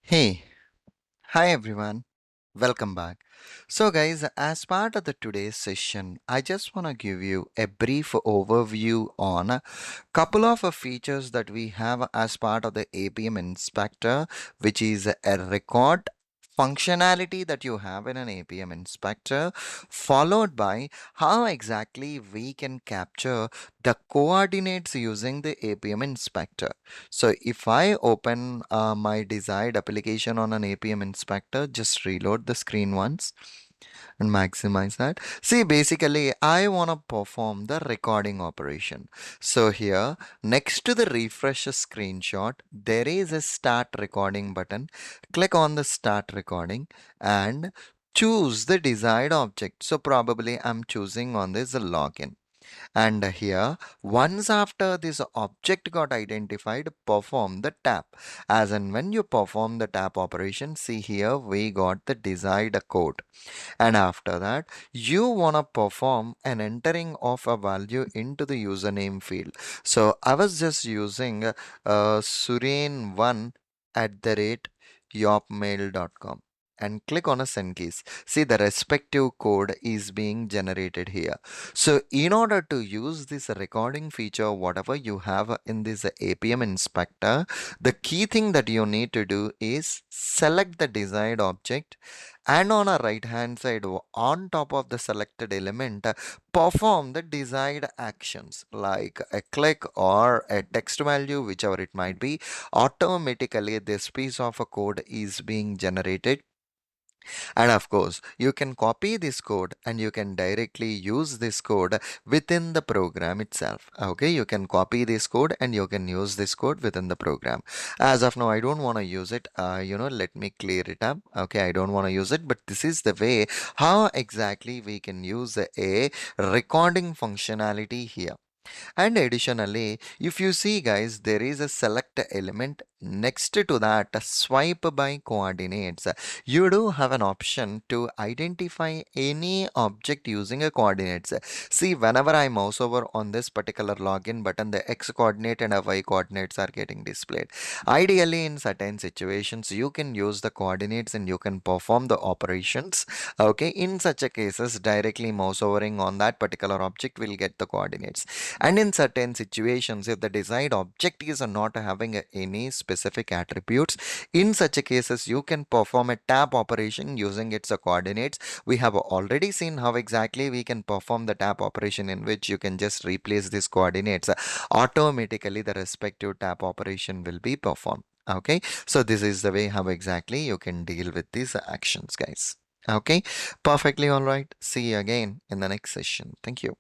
Hey, hi everyone. Welcome back. So guys, as part of the today's session, I just want to give you a brief overview on a couple of features that we have as part of the APM inspector, which is a record functionality that you have in an APM inspector, followed by how exactly we can capture the coordinates using the APM inspector. So if I open my desired application on an APM inspector, just reload the screen once and maximize that. See, basically, I want to perform the recording operation. So here, next to the refresh screenshot, there is a start recording button. Click on the start recording and choose the desired object. So probably I'm choosing on this login. And here, once after this object got identified, perform the tap. As in when you perform the tap operation, see here we got the desired code. And after that, you want to perform an entering of a value into the username field. So I was just using Suren1 at the rate yopmail.com and click on a send keys. See, the respective code is being generated here. So in order to use this recording feature, whatever you have in this APM inspector, the key thing that you need to do is select the desired object, and on a right hand side on top of the selected element, perform the desired actions like a click or a text value, whichever it might be. Automatically this piece of a code is being generated, and of course, you can copy this code and you can directly use this code within the program itself. Okay, you can copy this code and you can use this code within the program. As of now, I don't want to use it. Let me clear it up. Okay, I don't want to use it, but this is the way how exactly we can use a recording functionality here. And additionally, if you see guys, there is a select element next to that swipe by coordinates. You do have an option to identify any object using a coordinates. See, whenever I mouse over on this particular login button, the X coordinate and a Y coordinates are getting displayed. Ideally, in certain situations, you can use the coordinates and you can perform the operations. Okay, in such a cases, directly mouse overing on that particular object will get the coordinates. And in certain situations, if the desired object is not having any specific attributes, in such a cases, you can perform a tap operation using its coordinates. We have already seen how exactly we can perform the tap operation, in which you can just replace these coordinates. Automatically, the respective tap operation will be performed. Okay, so this is the way how exactly you can deal with these actions, guys. Okay, perfectly all right. See you again in the next session. Thank you.